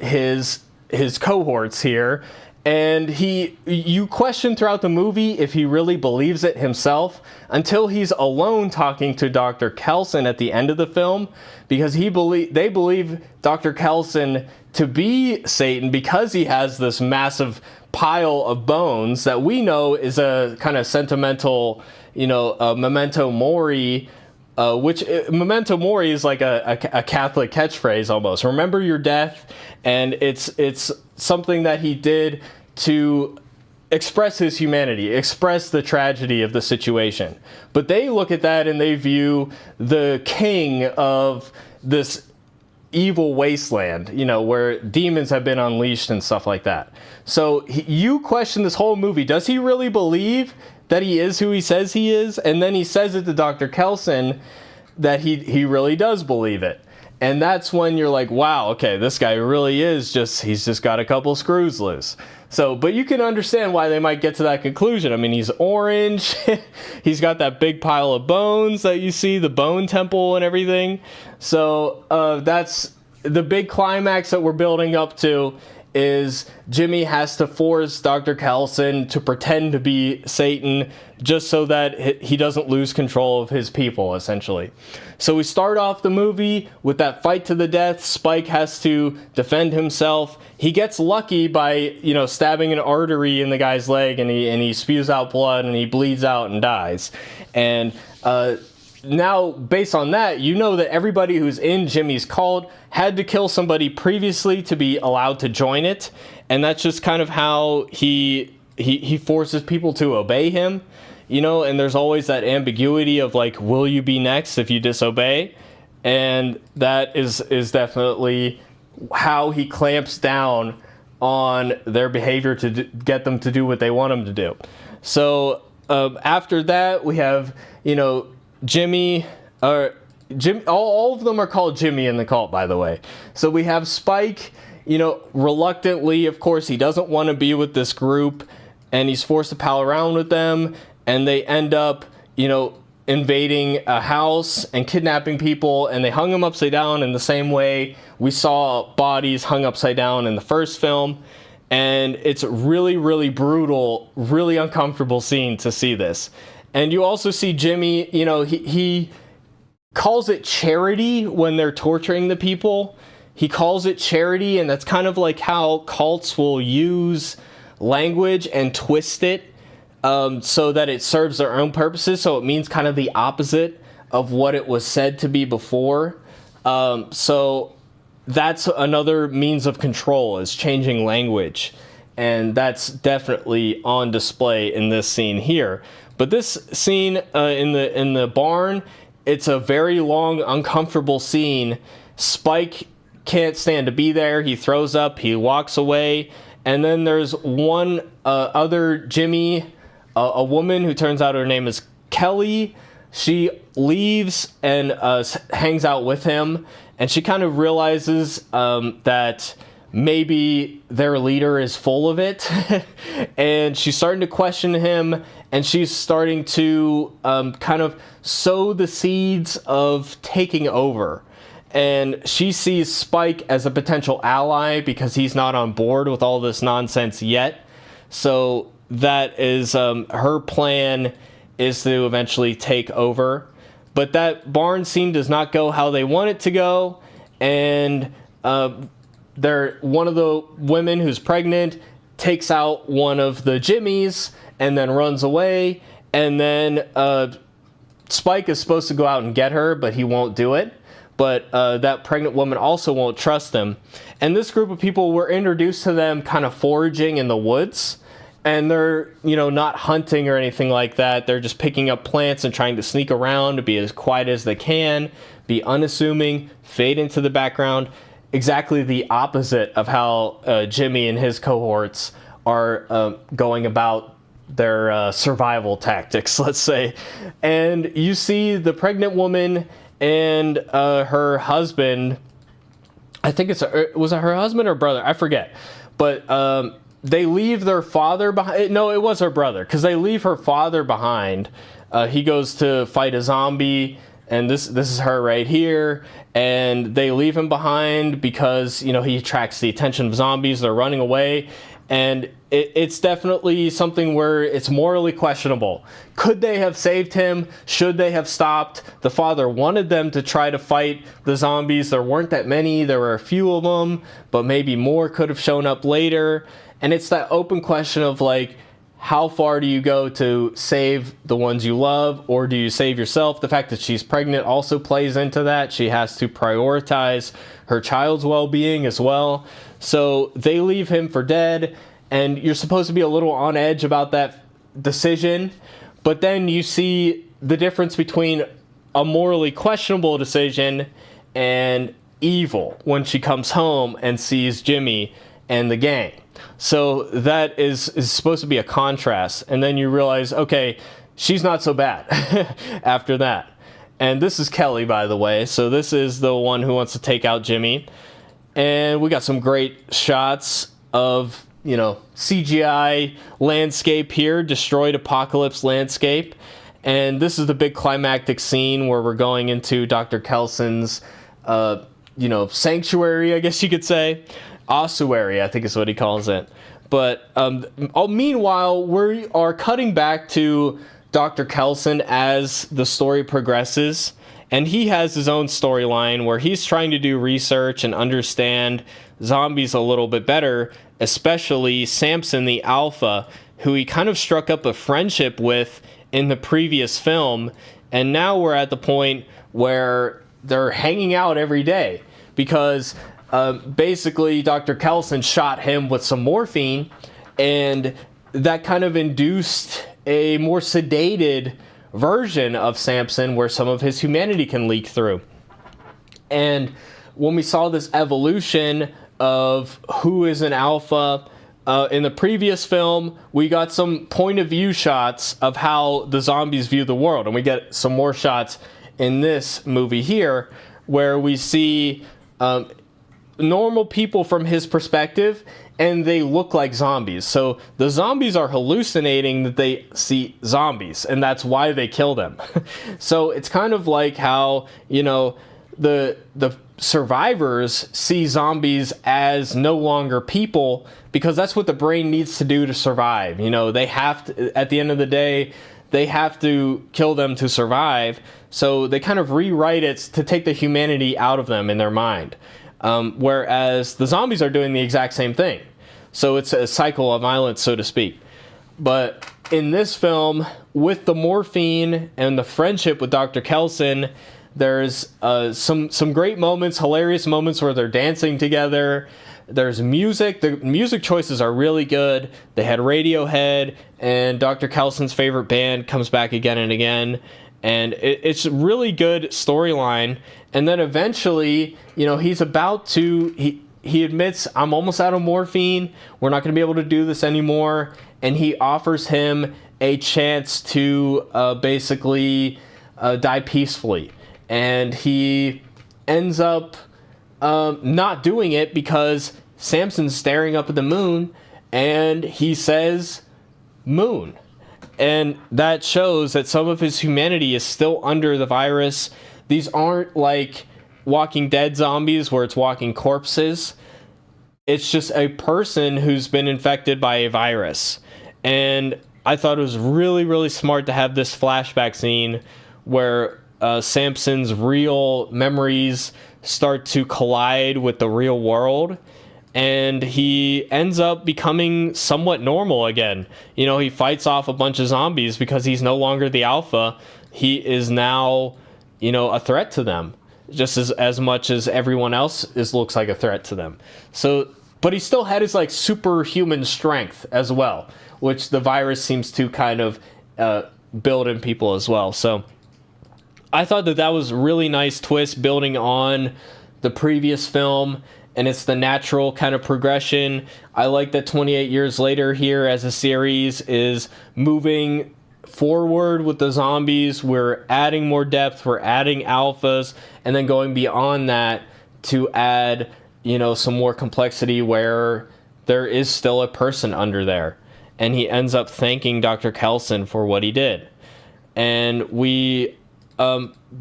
his cohorts here. And you question throughout the movie if he really believes it himself until he's alone talking to Dr. Kelson at the end of the film, because they believe Dr. Kelson to be Satan because he has this massive pile of bones that we know is a kind of sentimental, you know, memento mori, which memento mori is like a Catholic catchphrase almost. Remember your death, and it's something that he did to express his humanity, express the tragedy of the situation. But they look at that and they view the king of this evil wasteland, you know, where demons have been unleashed and stuff like that. So you question this whole movie. Does he really believe that he is who he says he is? And then he says it to Dr. Kelson that he really does believe it. And that's when you're like, wow, okay, this guy really is he's just got a couple screws loose. So, but you can understand why they might get to that conclusion. I mean, he's orange. He's got that big pile of bones that you see, the bone temple and everything. So that's the big climax that we're building up to, is Jimmy has to force Dr. Kelson to pretend to be Satan just so that he doesn't lose control of his people, essentially. So we start off the movie with that fight to the death. Spike has to defend himself. He gets lucky by, you know, stabbing an artery in the guy's leg, and he spews out blood and he bleeds out and dies. And now, based on that, you know that everybody who's in Jimmy's cult had to kill somebody previously to be allowed to join it, and that's just kind of how he forces people to obey him, you know. And there's always that ambiguity of like, will you be next if you disobey? And that is definitely how he clamps down on their behavior to get them to do what they want them to do. So after that, we have, you know, Jimmy, all of them are called Jimmy in the cult, by the way. So we have Spike, you know, reluctantly, of course, he doesn't want to be with this group, and he's forced to pal around with them, and they end up, you know, invading a house and kidnapping people, and they hung him upside down in the same way we saw bodies hung upside down in the first film. And it's really, really brutal, really uncomfortable scene to see this. And you also see Jimmy, you know, he calls it charity when they're torturing the people. He calls it charity, and that's kind of like how cults will use language and twist it so that it serves their own purposes. So it means kind of the opposite of what it was said to be before. So that's another means of control, is changing language. And that's definitely on display in this scene here. But this scene in the barn, it's a very long, uncomfortable scene. Spike can't stand to be there. He throws up. He walks away. And then there's one other Jimmy, a woman who turns out her name is Kelly. She leaves and hangs out with him. And she kind of realizes that maybe their leader is full of it. And she's starting to question him. And she's starting to kind of sow the seeds of taking over. And she sees Spike as a potential ally because he's not on board with all this nonsense yet. So that is her plan, is to eventually take over. But that barn scene does not go how they want it to go. And one of the women who's pregnant takes out one of the Jimmys and then runs away. And then Spike is supposed to go out and get her, but he won't do it. But that pregnant woman also won't trust him. And this group of people, were introduced to them kind of foraging in the woods. And they're, you know, not hunting or anything like that. They're just picking up plants and trying to sneak around to be as quiet as they can, be unassuming, fade into the background. Exactly the opposite of how Jimmy and his cohorts are going about survival tactics, let's say. And you see the pregnant woman and her husband. I think was it her husband or brother? I forget. But they leave their father behind. No, it was her brother, because they leave her father behind. He goes to fight a zombie, and this is her right here. And they leave him behind because, you know, he attracts the attention of zombies. They're running away. And it's definitely something where it's morally questionable. Could they have saved him? Should they have stopped? The father wanted them to try to fight the zombies. There weren't that many. There were a few of them, but maybe more could have shown up later. And it's that open question of, like, how far do you go to save the ones you love, or do you save yourself? The fact that she's pregnant also plays into that. She has to prioritize her child's well-being as well. So they leave him for dead, and you're supposed to be a little on edge about that decision. But then you see the difference between a morally questionable decision and evil when she comes home and sees Jimmy and the gang. So that is supposed to be a contrast. And then you realize, okay, she's not so bad after that. And this is Kelly, by the way. So this is the one who wants to take out Jimmy. And we got some great shots of, you know, CGI landscape here, destroyed apocalypse landscape. And this is the big climactic scene where we're going into Dr. Kelson's, you know, sanctuary, I guess you could say. Ossuary, I think is what he calls it. But meanwhile, we are cutting back to Dr. Kelson as the story progresses. And he has his own storyline where he's trying to do research and understand zombies a little bit better, especially Samson the Alpha, who he kind of struck up a friendship with in the previous film. And now we're at the point where they're hanging out every day because basically Dr. Kelson shot him with some morphine, and that kind of induced a more sedated version of Samson where some of his humanity can leak through. And when we saw this evolution of who is an alpha in the previous film, we got some point of view shots of how the zombies view the world, and we get some more shots in this movie here where we see normal people from his perspective, and they look like zombies. So the zombies are hallucinating that they see zombies, and that's why they kill them. So it's kind of like how, you know, the survivors see zombies as no longer people, because that's what the brain needs to do to survive. You know, they have to, at the end of the day, they have to kill them to survive. So they kind of rewrite it to take the humanity out of them in their mind. Whereas the zombies are doing the exact same thing. So it's a cycle of violence, so to speak. But in this film, with the morphine and the friendship with Dr. Kelson, there's some great moments, hilarious moments where they're dancing together. There's music. The music choices are really good. They had Radiohead, and Dr. Kelson's favorite band comes back again and again. And it's a really good storyline. And then eventually, you know, he's about to, he admits, I'm almost out of morphine. We're not going to be able to do this anymore. And he offers him a chance to basically die peacefully. And he ends up not doing it because Samson's staring up at the moon and he says, "Moon." And that shows that some of his humanity is still under the virus. These aren't like Walking Dead zombies where it's walking corpses. It's just a person who's been infected by a virus. And I thought it was really, really smart to have this flashback scene where Samson's real memories start to collide with the real world. And he ends up becoming somewhat normal again. You know, he fights off a bunch of zombies because he's no longer the alpha. He is now, you know, a threat to them, just as much as everyone else looks like a threat to them. So, but he still had his like superhuman strength as well, which the virus seems to kind of build in people as well. So I thought that was a really nice twist building on the previous film. and it's the natural kind of progression. I like that 28 years later here as a series is moving forward with the zombies. We're adding more depth, we're adding alphas, and then going beyond that to add, some more complexity where there is still a person under there. And he ends up thanking Dr. Kelson for what he did. And we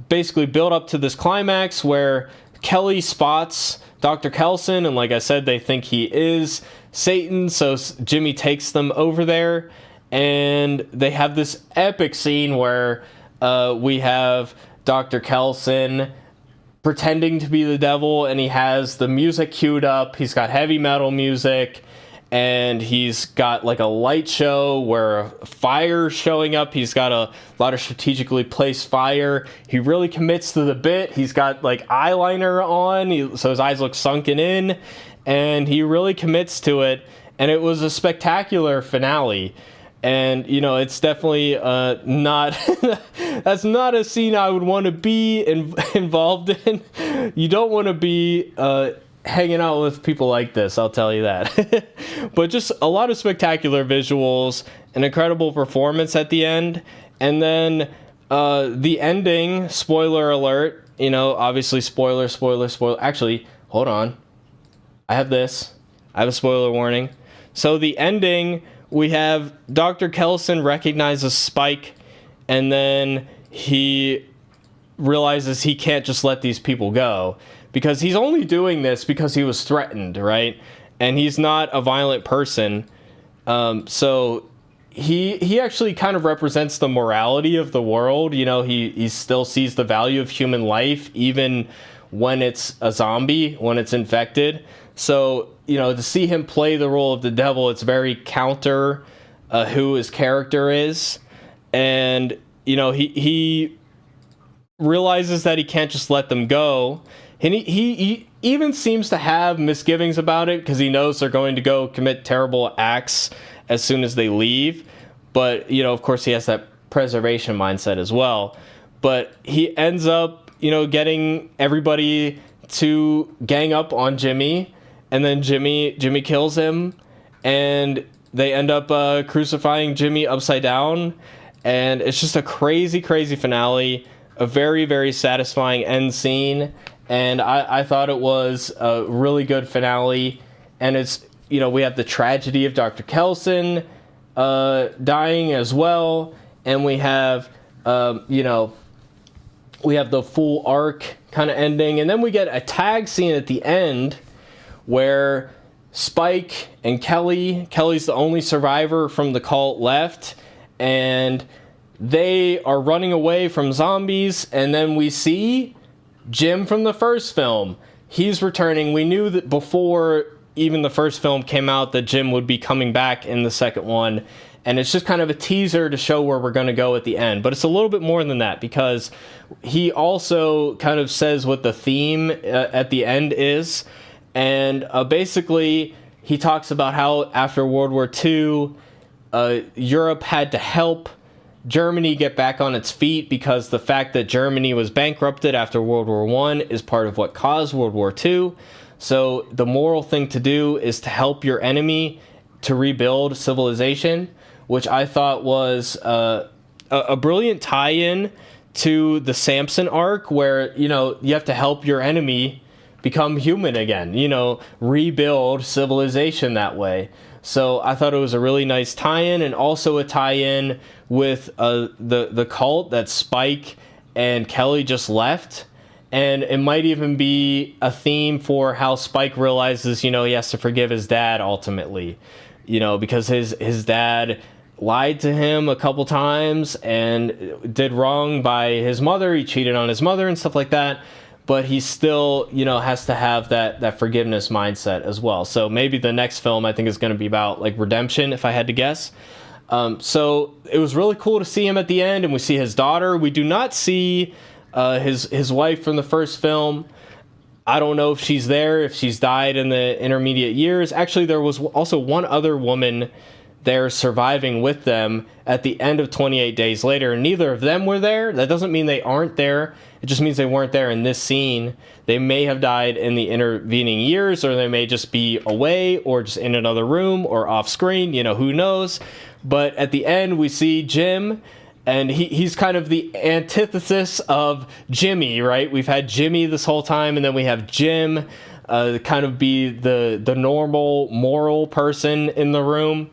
basically build up to this climax where Kelly spots Dr. Kelson, and like I said, they think he is Satan, so Jimmy takes them over there, and they have this epic scene where we have Dr. Kelson pretending to be the devil, and he has the music queued up. He's got heavy metal music, and he's got like a light show where fire's showing up. He's got a lot of strategically placed fire. He really commits to the bit. He's got like eyeliner on, so his eyes look sunken in, and he really commits to it. And it was a spectacular finale. And, it's definitely not, that's not a scene I would want to be involved in. You don't want to be hanging out with people like this, I'll tell you that. But just a lot of spectacular visuals, an incredible performance at the end. And then the ending, spoiler alert, obviously spoiler. Actually, hold on. I have a spoiler warning. So the ending, we have Dr. Kelson recognizes Spike, and then he realizes he can't just let these people go, because he's only doing this because he was threatened, right? And he's not a violent person. So he actually kind of represents the morality of the world. He still sees the value of human life, even when it's a zombie, when it's infected. So, to see him play the role of the devil, it's very counter who his character is. And, he realizes that he can't just let them go. And he even seems to have misgivings about it, because he knows they're going to go commit terrible acts as soon as they leave. But, of course, he has that preservation mindset as well. But he ends up, getting everybody to gang up on Jimmy. And then Jimmy kills him, and they end up crucifying Jimmy upside down. And it's just a crazy, crazy finale, a very, very satisfying end scene. And I thought it was a really good finale. And it's, we have the tragedy of Dr. Kelson dying as well. And we have, we have the full arc kind of ending. And then we get a tag scene at the end where Spike and Kelly's the only survivor from the cult left, and they are running away from zombies. And then we see Jim from the first film. He's returning. We knew that before even the first film came out that Jim would be coming back in the second one. And it's just kind of a teaser to show where we're going to go at the end. But it's a little bit more than that, because he also kind of says what the theme at the end is. And basically, he talks about how after World War II, Europe had to help Germany get back on its feet, because the fact that Germany was bankrupted after World War I is part of what caused World War II. So the moral thing to do is to help your enemy to rebuild civilization, which I thought was a brilliant tie-in to the Samson arc, where, you have to help your enemy become human again, rebuild civilization that way. So I thought it was a really nice tie-in, and also a tie-in with the cult that Spike and Kelly just left. And it might even be a theme for how Spike realizes, he has to forgive his dad ultimately, because his dad lied to him a couple times and did wrong by his mother. He cheated on his mother and stuff like that. But he still, has to have that forgiveness mindset as well. So maybe the next film, I think, is going to be about like redemption, if I had to guess. So it was really cool to see him at the end, and we see his daughter. We do not see his wife from the first film. I don't know if she's there, if she's died in the intermediate years. Actually, there was also one other woman there surviving with them at the end of 28 Days Later. Neither of them were there. That doesn't mean they aren't there. It just means they weren't there in this scene. They may have died in the intervening years, or they may just be away, or just in another room, or off screen, who knows. But at the end, we see Jim, and he's kind of the antithesis of Jimmy, right? We've had Jimmy this whole time, and then we have Jim kind of be the normal, moral person in the room.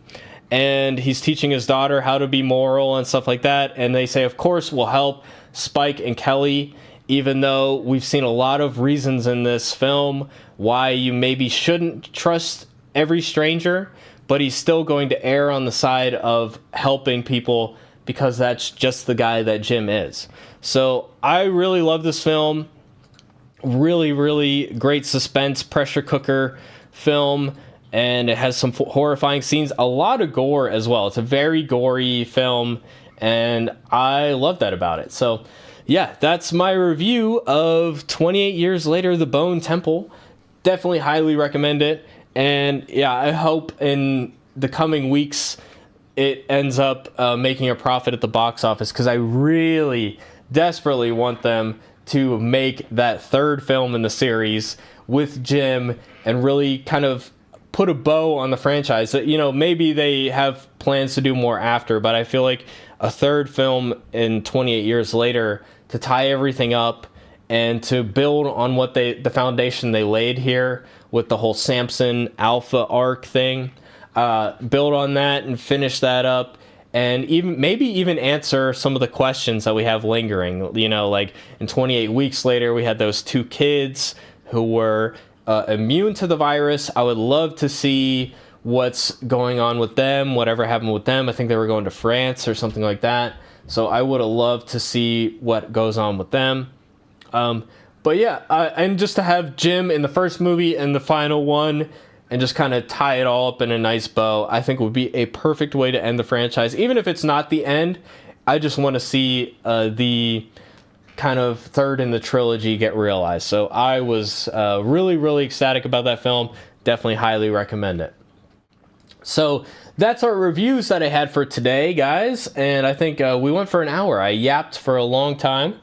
And he's teaching his daughter how to be moral and stuff like that. And they say, of course, we'll help Spike and Kelly, even though we've seen a lot of reasons in this film why you maybe shouldn't trust every stranger, but he's still going to err on the side of helping people because that's just the guy that Jim is. So I really love this film. Really, really great suspense pressure cooker film. And it has some horrifying scenes, a lot of gore as well. It's a very gory film, and I love that about it. So, yeah, that's my review of 28 Years Later, The Bone Temple. Definitely highly recommend it. And, yeah, I hope in the coming weeks it ends up making a profit at the box office, because I really desperately want them to make that third film in the series with Jim and really kind of put a bow on the franchise. Maybe they have plans to do more after, but I feel like a third film in 28 Years Later to tie everything up and to build on what the foundation they laid here with the whole Samson Alpha arc thing, build on that and finish that up, and maybe even answer some of the questions that we have lingering. Like in 28 Weeks Later, we had those two kids who were immune to the virus. I would love to see what's going on with them, whatever happened with them. I think they were going to France or something like that. So I would have loved to see what goes on with them. But yeah, and just to have Jim in the first movie and the final one and just kind of tie it all up in a nice bow, I think would be a perfect way to end the franchise. Even if it's not the end, I just want to see the kind of third in the trilogy get realized. So I was really, really ecstatic about that film. Definitely highly recommend it. So that's our reviews that I had for today, guys. And I think we went for an hour. I yapped for a long time.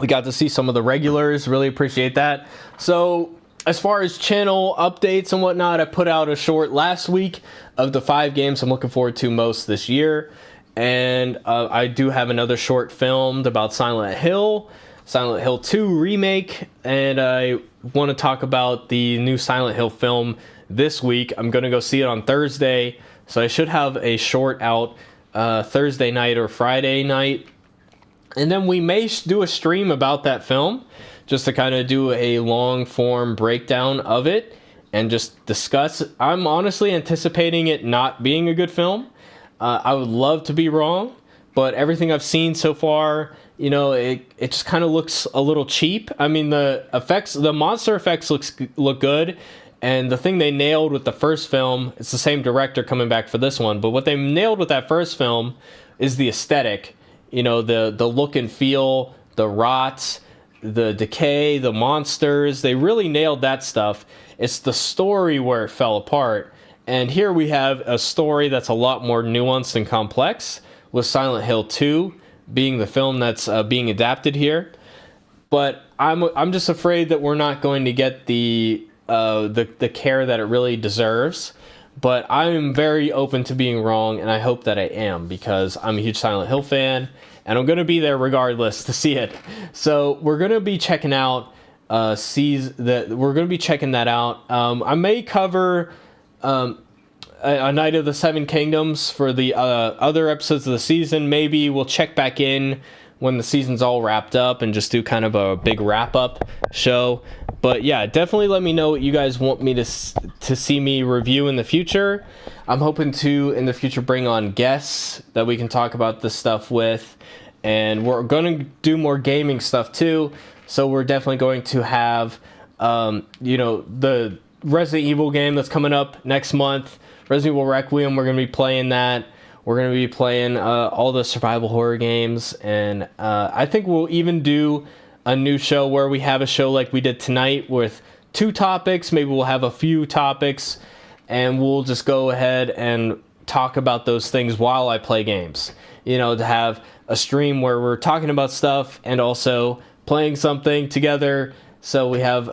We got to see some of the regulars. Really appreciate that. So as far as channel updates and whatnot, I put out a short last week of the 5 games I'm looking forward to most this year. And I do have another short filmed about Silent Hill 2 remake, and I want to talk about the new Silent Hill film this week. I'm going to go see it on Thursday, so I should have a short out Thursday night or Friday night. And then we may do a stream about that film, just to kind of do a long form breakdown of it and just discuss. I'm honestly anticipating it not being a good film. I would love to be wrong, but everything I've seen so far, it just kind of looks a little cheap. I mean, the monster effects look good, and the thing they nailed with the first film, it's the same director coming back for this one, but what they nailed with that first film is the aesthetic. The look and feel, the rot, the decay, the monsters. They really nailed that stuff. It's the story where it fell apart. And here we have a story that's a lot more nuanced and complex, with Silent Hill 2 being the film that's being adapted here. But I'm just afraid that we're not going to get the care that it really deserves. But I'm very open to being wrong, and I hope that I am, because I'm a huge Silent Hill fan, and I'm going to be there regardless to see it. So we're going to be checking out that out. I may cover A Night of the Seven Kingdoms for the other episodes of the season. Maybe we'll check back in when the season's all wrapped up and just do kind of a big wrap-up show. But yeah, definitely let me know what you guys want me to see me review in the future. I'm hoping to, in the future, bring on guests that we can talk about this stuff with. And we're going to do more gaming stuff too. So we're definitely going to have, the Resident Evil game that's coming up next month. Resident Evil Requiem, we're going to be playing that. We're going to be playing all the survival horror games. And I think we'll even do a new show where we have a show like we did tonight with 2 topics. Maybe we'll have a few topics and we'll just go ahead and talk about those things while I play games. You know, to have a stream where we're talking about stuff and also playing something together, so we have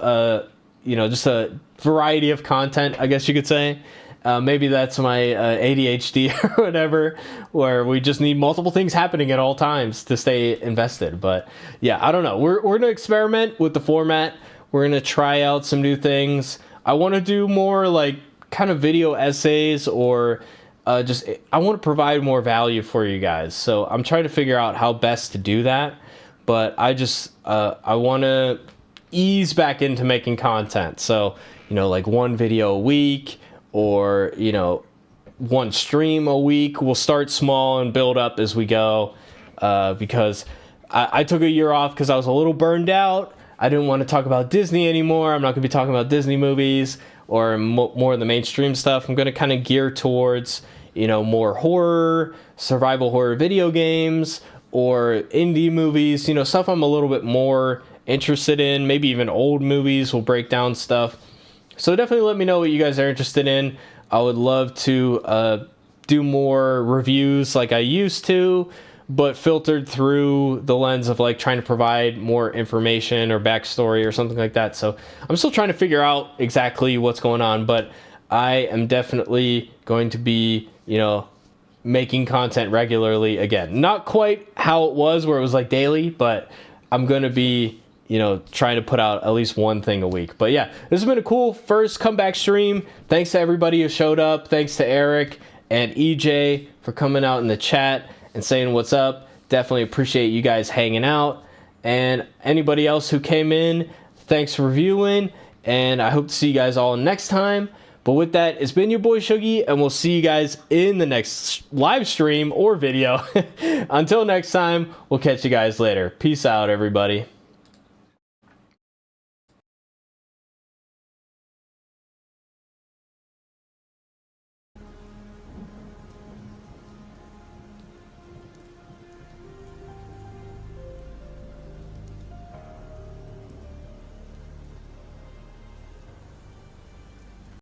just a variety of content, I guess you could say. Maybe that's my ADHD or whatever, where we just need multiple things happening at all times to stay invested. But yeah, I don't know. We're going to experiment with the format. We're going to try out some new things. I want to do more like kind of video essays, or I want to provide more value for you guys. So I'm trying to figure out how best to do that. But I want to ease back into making content. So, like one video a week, or, one stream a week. We'll start small and build up as we go, because I took a year off because I was a little burned out. I didn't want to talk about Disney anymore. I'm not going to be talking about Disney movies or more of the mainstream stuff. I'm going to kind of gear towards, more horror, survival horror video games, or indie movies, stuff I'm a little bit more interested in. Maybe even old movies. We'll break down stuff. So definitely let me know what you guys are interested in. I would love to do more reviews like I used to, but filtered through the lens of like trying to provide more information or backstory or something like that. So I'm still trying to figure out exactly what's going on, but I am definitely going to be, making content regularly again. Not quite how it was where it was like daily, but I'm going to be trying to put out at least one thing a week. But yeah, this has been a cool first comeback stream. Thanks to everybody who showed up. Thanks to Eric and EJ for coming out in the chat and saying what's up. Definitely appreciate you guys hanging out. And anybody else who came in, thanks for viewing. And I hope to see you guys all next time. But with that, it's been your boy Shuggy, and we'll see you guys in the next live stream or video. Until next time, we'll catch you guys later. Peace out, everybody.